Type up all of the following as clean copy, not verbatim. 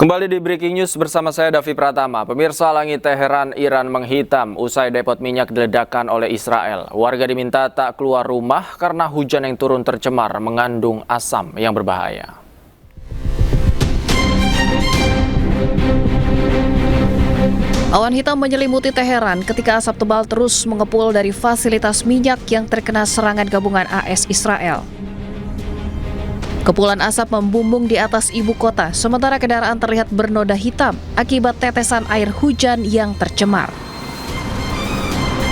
Kembali di Breaking News bersama saya Davi Pratama. Pemirsa, langit Teheran, Iran menghitam usai depot minyak diledakkan oleh Israel. Warga diminta tak keluar rumah karena hujan yang turun tercemar mengandung asam yang berbahaya. Awan hitam menyelimuti Teheran ketika asap tebal terus mengepul dari fasilitas minyak yang terkena serangan gabungan AS Israel. Kepulan asap membumbung di atas ibu kota, sementara kendaraan terlihat bernoda hitam akibat tetesan air hujan yang tercemar.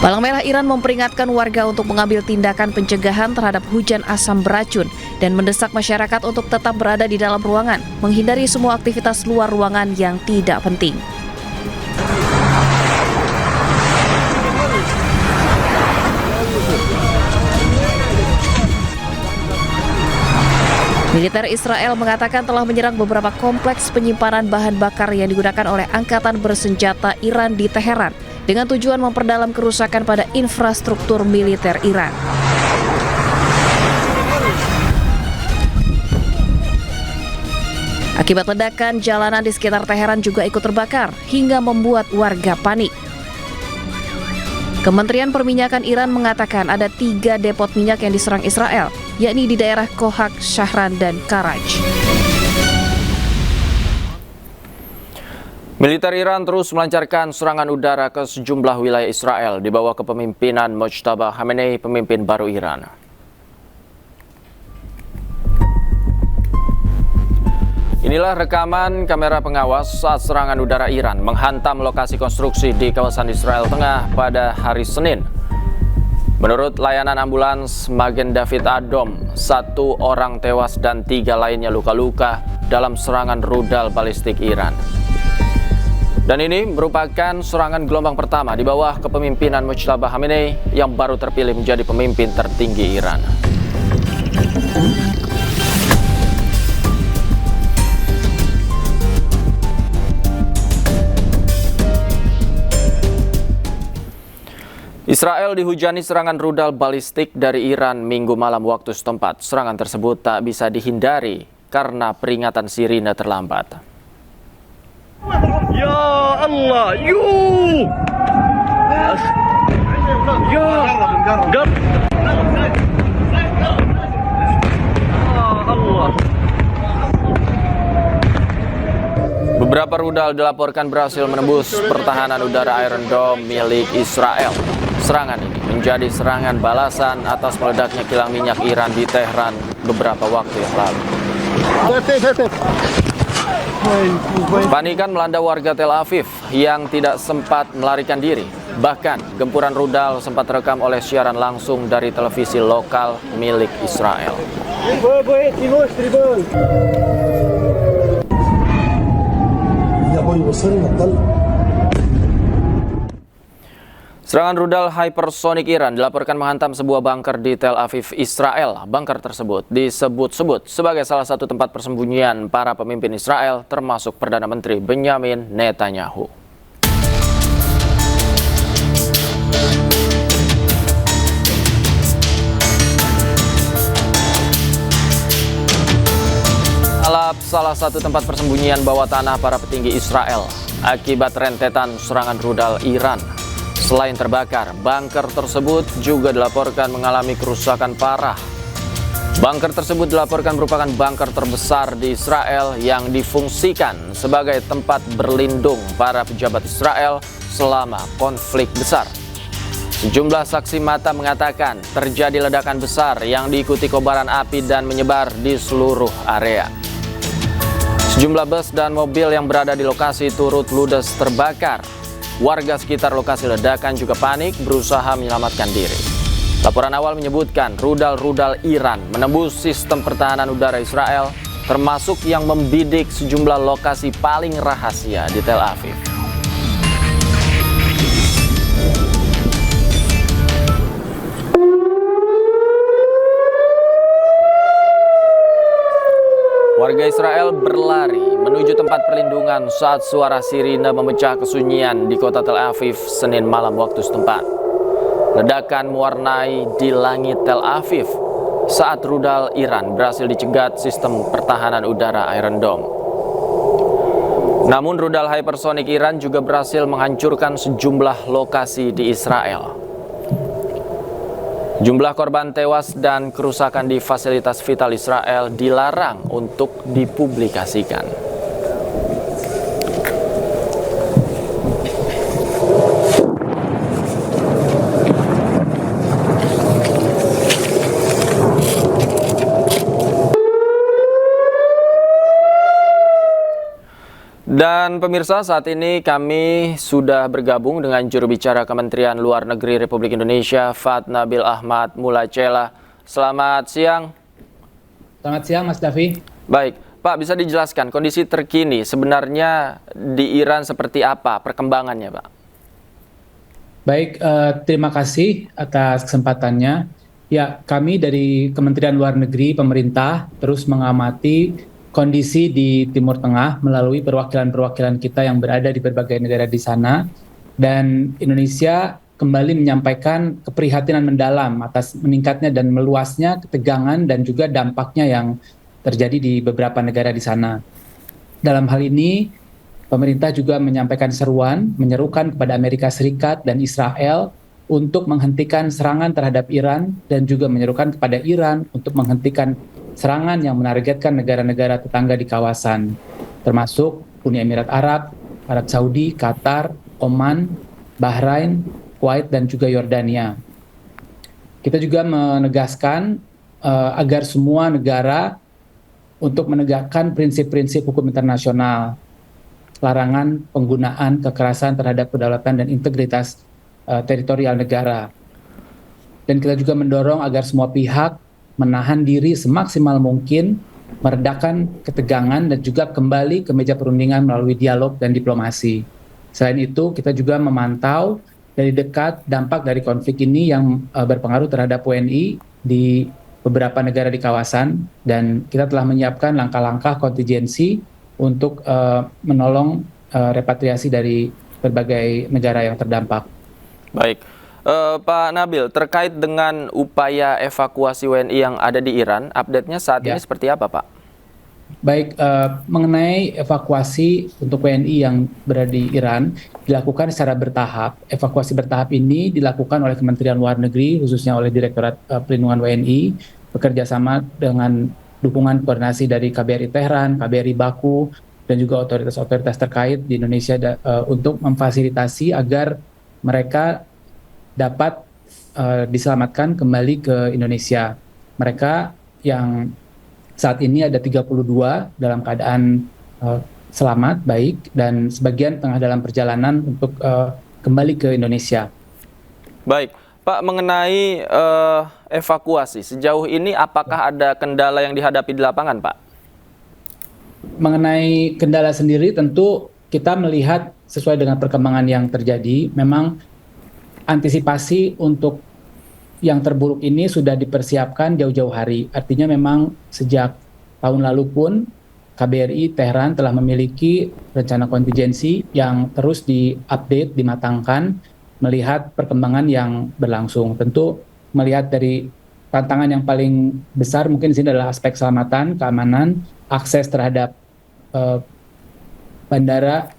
Palang Merah Iran memperingatkan warga untuk mengambil tindakan pencegahan terhadap hujan asam beracun dan mendesak masyarakat untuk tetap berada di dalam ruangan, menghindari semua aktivitas luar ruangan yang tidak penting. Militer Israel mengatakan telah menyerang beberapa kompleks penyimpanan bahan bakar yang digunakan oleh Angkatan Bersenjata Iran di Teheran dengan tujuan memperdalam kerusakan pada infrastruktur militer Iran. Akibat ledakan, jalanan di sekitar Teheran juga ikut terbakar hingga membuat warga panik. Kementerian Perminyakan Iran mengatakan ada 3 depot minyak yang diserang Israel, yakni di daerah Kohak, Shahran, dan Karaj. Militer Iran terus melancarkan serangan udara ke sejumlah wilayah Israel di bawah kepemimpinan Mojtaba Khamenei, pemimpin baru Iran. Inilah rekaman kamera pengawas saat serangan udara Iran menghantam lokasi konstruksi di kawasan Israel Tengah pada hari Senin. Menurut layanan ambulans Magen David Adom, 1 orang tewas dan 3 lainnya luka-luka dalam serangan rudal balistik Iran. Dan ini merupakan serangan gelombang pertama di bawah kepemimpinan Mojtaba Khamenei yang baru terpilih menjadi pemimpin tertinggi Iran. Israel dihujani serangan rudal balistik dari Iran Minggu malam waktu setempat. Serangan tersebut tak bisa dihindari karena peringatan sirine terlambat. Ya Allah, Allah. Beberapa rudal dilaporkan berhasil menembus pertahanan udara Iron Dome milik Israel. Serangan ini menjadi serangan balasan atas meledaknya kilang minyak Iran di Teheran beberapa waktu yang lalu. Panikan melanda warga Tel Aviv yang tidak sempat melarikan diri. Bahkan gempuran rudal sempat terekam oleh siaran langsung dari televisi lokal milik Israel. Serangan rudal hypersonik Iran dilaporkan menghantam sebuah bunker di Tel Aviv, Israel. Bunker tersebut disebut-sebut sebagai salah satu tempat persembunyian para pemimpin Israel, termasuk Perdana Menteri Benjamin Netanyahu. Alap salah satu tempat persembunyian bawah tanah para petinggi Israel akibat rentetan serangan rudal Iran. Selain terbakar, bunker tersebut juga dilaporkan mengalami kerusakan parah. Bunker tersebut dilaporkan merupakan bunker terbesar di Israel yang difungsikan sebagai tempat berlindung para pejabat Israel selama konflik besar. Sejumlah saksi mata mengatakan terjadi ledakan besar yang diikuti kobaran api dan menyebar di seluruh area. Sejumlah bus dan mobil yang berada di lokasi turut ludes terbakar. Warga sekitar lokasi ledakan juga panik berusaha menyelamatkan diri. Laporan awal menyebutkan rudal-rudal Iran menembus sistem pertahanan udara Israel, termasuk yang membidik sejumlah lokasi paling rahasia di Tel Aviv. Warga Israel berlari menuju tempat perlindungan saat suara sirine memecah kesunyian di kota Tel Aviv Senin malam waktu setempat. Ledakan mewarnai di langit Tel Aviv saat rudal Iran berhasil dicegat sistem pertahanan udara Iron Dome. Namun rudal hypersonik Iran juga berhasil menghancurkan sejumlah lokasi di Israel. Jumlah korban tewas dan kerusakan di fasilitas vital Israel dilarang untuk dipublikasikan. Dan pemirsa, saat ini kami sudah bergabung dengan juru bicara Kementerian Luar Negeri Republik Indonesia, Fad Nabil Ahmad Mulacela. Selamat siang. Selamat siang, Mas Davi. Baik, Pak, bisa dijelaskan kondisi terkini sebenarnya di Iran seperti apa perkembangannya, Pak? Baik, terima kasih atas kesempatannya. Ya, kami dari Kementerian Luar Negeri pemerintah terus mengamati kondisi di Timur Tengah melalui perwakilan-perwakilan kita yang berada di berbagai negara di sana, dan Indonesia kembali menyampaikan keprihatinan mendalam atas meningkatnya dan meluasnya ketegangan dan juga dampaknya yang terjadi di beberapa negara di sana. Dalam hal ini, pemerintah juga menyampaikan menyerukan kepada Amerika Serikat dan Israel untuk menghentikan serangan terhadap Iran, dan juga menyerukan kepada Iran untuk menghentikan serangan yang menargetkan negara-negara tetangga di kawasan, termasuk Uni Emirat Arab, Arab Saudi, Qatar, Oman, Bahrain, Kuwait, dan juga Yordania. Kita juga menegaskan agar semua negara untuk menegakkan prinsip-prinsip hukum internasional, larangan penggunaan kekerasan terhadap kedaulatan dan integritas teritorial negara. Dan kita juga mendorong agar semua pihak menahan diri semaksimal mungkin, meredakan ketegangan, dan juga kembali ke meja perundingan melalui dialog dan diplomasi. Selain itu, kita juga memantau dari dekat dampak dari konflik ini yang berpengaruh terhadap WNI di beberapa negara di kawasan, dan kita telah menyiapkan langkah-langkah kontingensi untuk menolong repatriasi dari berbagai negara yang terdampak. Baik. Pak Nabil, terkait dengan upaya evakuasi WNI yang ada di Iran, update-nya saat ini seperti apa, Pak? Baik, mengenai evakuasi untuk WNI yang berada di Iran dilakukan secara bertahap. Evakuasi bertahap ini dilakukan oleh Kementerian Luar Negeri, khususnya oleh Direktorat Perlindungan WNI, bekerja sama dengan dukungan koordinasi dari KBRI Tehran, KBRI Baku, dan juga otoritas-otoritas terkait di Indonesia untuk memfasilitasi agar mereka dapat diselamatkan kembali ke Indonesia. Mereka yang saat ini ada 32 dalam keadaan selamat, baik, dan sebagian tengah dalam perjalanan untuk kembali ke Indonesia. Baik, Pak, mengenai evakuasi, sejauh ini apakah ada kendala yang dihadapi di lapangan, Pak? Mengenai kendala sendiri, tentu kita melihat sesuai dengan perkembangan yang terjadi, memang antisipasi untuk yang terburuk ini sudah dipersiapkan jauh-jauh hari. Artinya memang sejak tahun lalu pun KBRI Tehran telah memiliki rencana kontingensi yang terus diupdate, dimatangkan, melihat perkembangan yang berlangsung. Tentu melihat dari tantangan yang paling besar mungkin di sini adalah aspek keselamatan, keamanan, akses terhadap bandara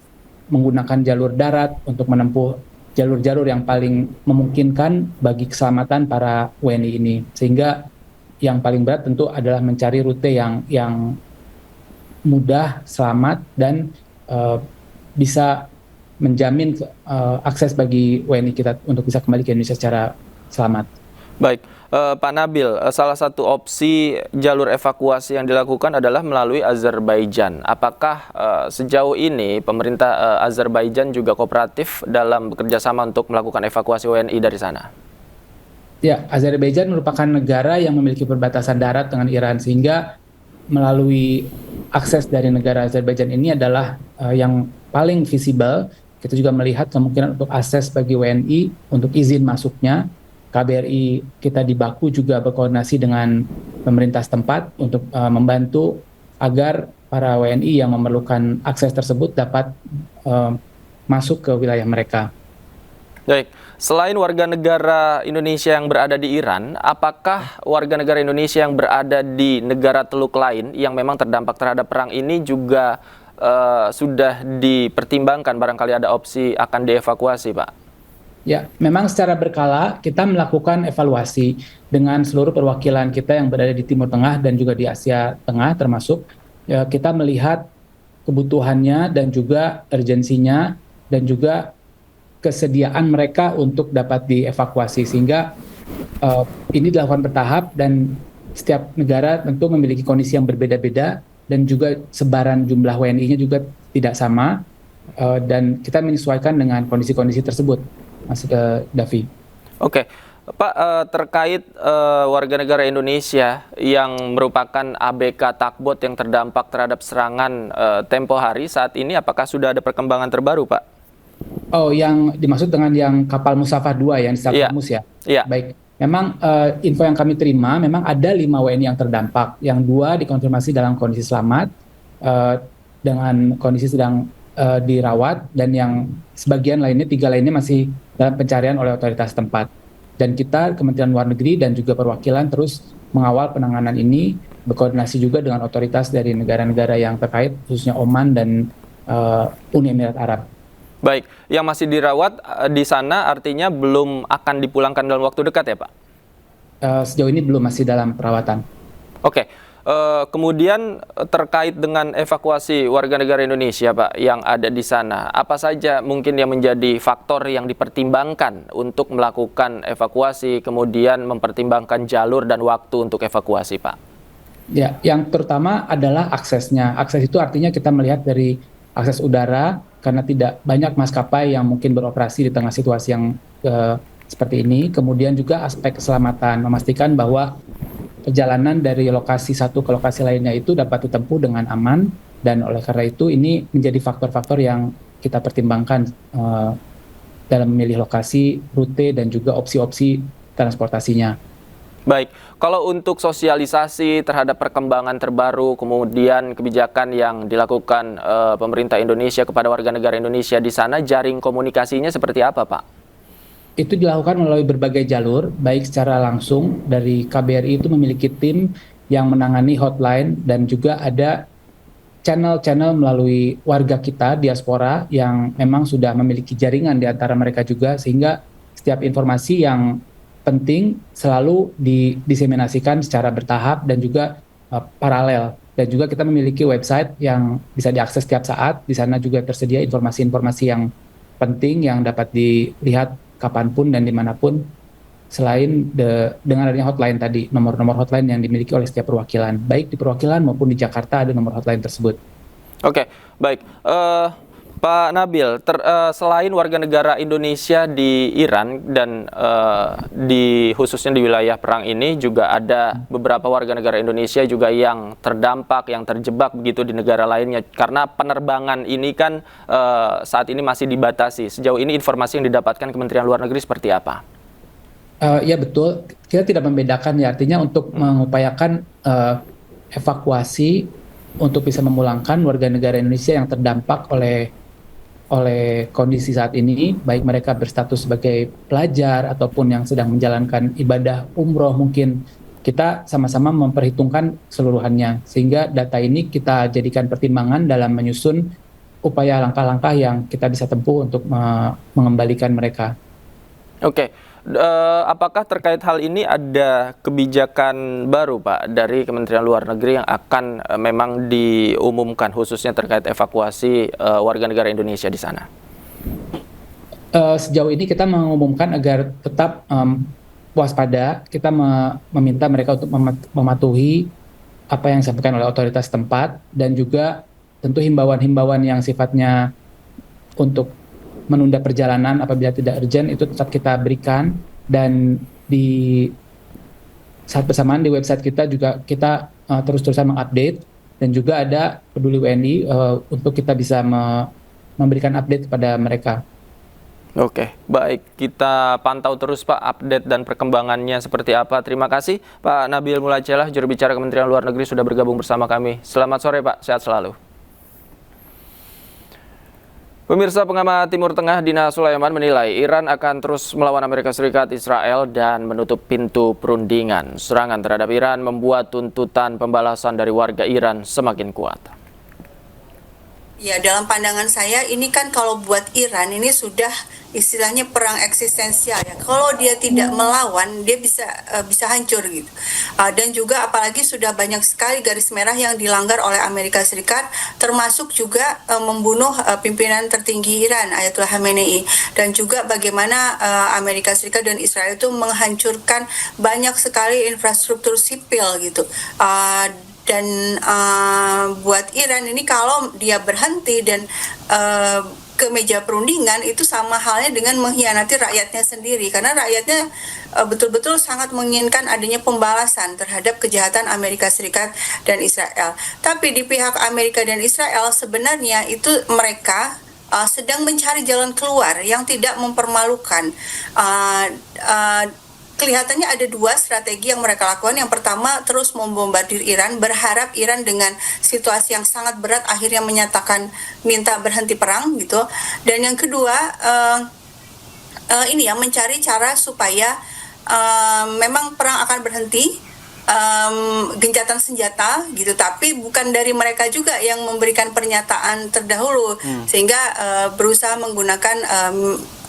menggunakan jalur darat untuk menempuh jalur-jalur yang paling memungkinkan bagi keselamatan para WNI ini. Sehingga yang paling berat tentu adalah mencari rute yang mudah, selamat, dan bisa menjamin akses bagi WNI kita untuk bisa kembali ke Indonesia secara selamat. Baik, Pak Nabil, salah satu opsi jalur evakuasi yang dilakukan adalah melalui Azerbaijan. Apakah sejauh ini pemerintah Azerbaijan juga kooperatif dalam bekerja sama untuk melakukan evakuasi WNI dari sana? Ya, Azerbaijan merupakan negara yang memiliki perbatasan darat dengan Iran, sehingga melalui akses dari negara Azerbaijan ini adalah yang paling visible. Kita juga melihat kemungkinan untuk akses bagi WNI untuk izin masuknya. KBRI kita di Baku juga berkoordinasi dengan pemerintah setempat untuk membantu agar para WNI yang memerlukan akses tersebut dapat masuk ke wilayah mereka. Baik, selain warga negara Indonesia yang berada di Iran, apakah warga negara Indonesia yang berada di negara teluk lain yang memang terdampak terhadap perang ini juga sudah dipertimbangkan barangkali ada opsi akan dievakuasi, Pak? Ya, memang secara berkala kita melakukan evaluasi dengan seluruh perwakilan kita yang berada di Timur Tengah dan juga di Asia Tengah termasuk. Ya, kita melihat kebutuhannya dan juga urgensinya dan juga kesediaan mereka untuk dapat dievakuasi sehingga ini dilakukan bertahap dan setiap negara tentu memiliki kondisi yang berbeda-beda dan juga sebaran jumlah WNI-nya juga tidak sama dan kita menyesuaikan dengan kondisi-kondisi tersebut, Mas Davi. Oke, Pak, terkait warga negara Indonesia yang merupakan ABK Takbot yang terdampak terhadap serangan tempo hari saat ini, apakah sudah ada perkembangan terbaru, Pak? Oh, yang dimaksud dengan yang kapal Musafah 2 yang di Selat Hormuz ya? Iya. Baik. Memang info yang kami terima, memang ada 5 WNI yang terdampak, yang 2 dikonfirmasi dalam kondisi selamat, dengan kondisi sedang dirawat, dan yang sebagian lainnya, 3 lainnya masih dalam pencarian oleh otoritas tempat. Dan kita, Kementerian Luar Negeri dan juga perwakilan terus mengawal penanganan ini, berkoordinasi juga dengan otoritas dari negara-negara yang terkait, khususnya Oman dan Uni Emirat Arab. Baik, yang masih dirawat di sana artinya belum akan dipulangkan dalam waktu dekat ya, Pak? Sejauh ini belum, masih dalam perawatan. Oke, kemudian terkait dengan evakuasi warga negara Indonesia, Pak, yang ada di sana, apa saja mungkin yang menjadi faktor yang dipertimbangkan untuk melakukan evakuasi, kemudian mempertimbangkan jalur dan waktu untuk evakuasi, Pak? Ya, yang terutama adalah aksesnya. Akses itu artinya kita melihat dari akses udara, karena tidak banyak maskapai yang mungkin beroperasi di tengah situasi yang seperti ini. Kemudian juga aspek keselamatan, memastikan bahwa perjalanan dari lokasi satu ke lokasi lainnya itu dapat ditempuh dengan aman, dan oleh karena itu ini menjadi faktor-faktor yang kita pertimbangkan dalam memilih lokasi, rute, dan juga opsi-opsi transportasinya. Baik, kalau untuk sosialisasi terhadap perkembangan terbaru, kemudian kebijakan yang dilakukan pemerintah Indonesia kepada warga negara Indonesia di sana, jaring komunikasinya seperti apa, Pak? Itu dilakukan melalui berbagai jalur, baik secara langsung dari KBRI itu memiliki tim yang menangani hotline, dan juga ada channel-channel melalui warga kita, diaspora, yang memang sudah memiliki jaringan di antara mereka juga, sehingga setiap informasi yang penting selalu didiseminasikan secara bertahap dan juga paralel. Dan juga kita memiliki website yang bisa diakses setiap saat. Di sana juga tersedia informasi-informasi yang penting yang dapat dilihat kapanpun dan dimanapun, selain dengan adanya hotline tadi, nomor-nomor hotline yang dimiliki oleh setiap perwakilan. Baik di perwakilan maupun di Jakarta ada nomor hotline tersebut. Oke, baik. Pak Nabil, selain warga negara Indonesia di Iran dan khususnya di wilayah perang ini, juga ada beberapa warga negara Indonesia juga yang terdampak, yang terjebak begitu di negara lainnya. Karena penerbangan ini kan saat ini masih dibatasi. Sejauh ini informasi yang didapatkan Kementerian Luar Negeri seperti apa? Ya betul, kita tidak membedakan ya, artinya untuk mengupayakan evakuasi untuk bisa memulangkan warga negara Indonesia yang terdampak oleh kondisi saat ini, baik mereka berstatus sebagai pelajar ataupun yang sedang menjalankan ibadah umroh, mungkin kita sama-sama memperhitungkan seluruhannya, sehingga data ini kita jadikan pertimbangan dalam menyusun upaya langkah-langkah yang kita bisa tempuh untuk mengembalikan mereka. Oke, apakah terkait hal ini ada kebijakan baru, Pak, dari Kementerian Luar Negeri yang akan memang diumumkan khususnya terkait evakuasi warga negara Indonesia di sana? Sejauh ini kita mengumumkan agar tetap waspada. Kita meminta mereka untuk mematuhi apa yang disampaikan oleh otoritas tempat, dan juga tentu himbauan-himbauan yang sifatnya untuk menunda perjalanan apabila tidak urgent itu tetap kita berikan. Dan di saat bersamaan di website kita juga kita terus-terusan mengupdate, dan juga ada Peduli WNI untuk kita bisa memberikan update kepada mereka. Oke, baik. Kita pantau terus, Pak, update dan perkembangannya seperti apa. Terima kasih, Pak Nabil Mulacelah, juru bicara Kementerian Luar Negeri, sudah bergabung bersama kami. Selamat sore, Pak. Sehat selalu. Pemirsa, pengamat Timur Tengah Dina Sulaiman menilai Iran akan terus melawan Amerika Serikat, Israel, dan menutup pintu perundingan. Serangan terhadap Iran membuat tuntutan pembalasan dari warga Iran semakin kuat. Ya, dalam pandangan saya ini kan kalau buat Iran ini sudah istilahnya perang eksistensial ya. Kalau dia tidak melawan, dia bisa hancur gitu. Dan juga apalagi sudah banyak sekali garis merah yang dilanggar oleh Amerika Serikat, termasuk juga membunuh pimpinan tertinggi Iran Ayatollah Khamenei, dan juga bagaimana Amerika Serikat dan Israel itu menghancurkan banyak sekali infrastruktur sipil gitu. Dan buat Iran ini kalau dia berhenti dan ke meja perundingan, itu sama halnya dengan mengkhianati rakyatnya sendiri, karena rakyatnya betul-betul sangat menginginkan adanya pembalasan terhadap kejahatan Amerika Serikat dan Israel. Tapi di pihak Amerika dan Israel sebenarnya itu mereka sedang mencari jalan keluar yang tidak mempermalukan. Kelihatannya ada dua strategi yang mereka lakukan. Yang pertama, terus membombardir Iran, berharap Iran dengan situasi yang sangat berat akhirnya menyatakan minta berhenti perang gitu. Dan yang kedua, ini ya, mencari cara supaya memang perang akan berhenti, gencatan senjata gitu, tapi bukan dari mereka juga yang memberikan pernyataan terdahulu, sehingga berusaha menggunakan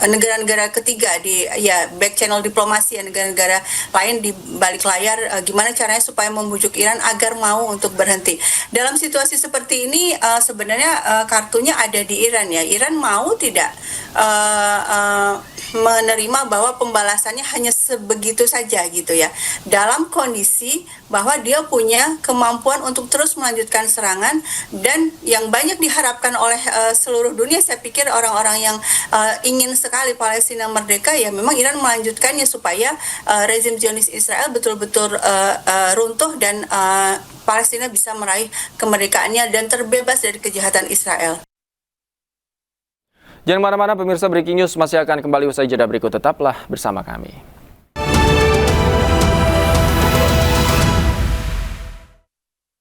negara-negara ketiga di back channel diplomasi ya, negara-negara lain di balik layar, gimana caranya supaya membujuk Iran agar mau untuk berhenti. Dalam situasi seperti ini sebenarnya kartunya ada di Iran ya. Iran mau tidak menerima bahwa pembalasannya hanya sebegitu saja gitu ya, dalam kondisi bahwa dia punya kemampuan untuk terus melanjutkan serangan. Dan yang banyak diharapkan oleh seluruh dunia, saya pikir orang-orang yang ingin sekali Palestina merdeka, ya memang Iran melanjutkannya supaya rezim Zionis Israel betul-betul runtuh dan Palestina bisa meraih kemerdekaannya dan terbebas dari kejahatan Israel. Jangan mana-mana pemirsa, Breaking News masih akan kembali usai jeda berikut, tetaplah bersama kami.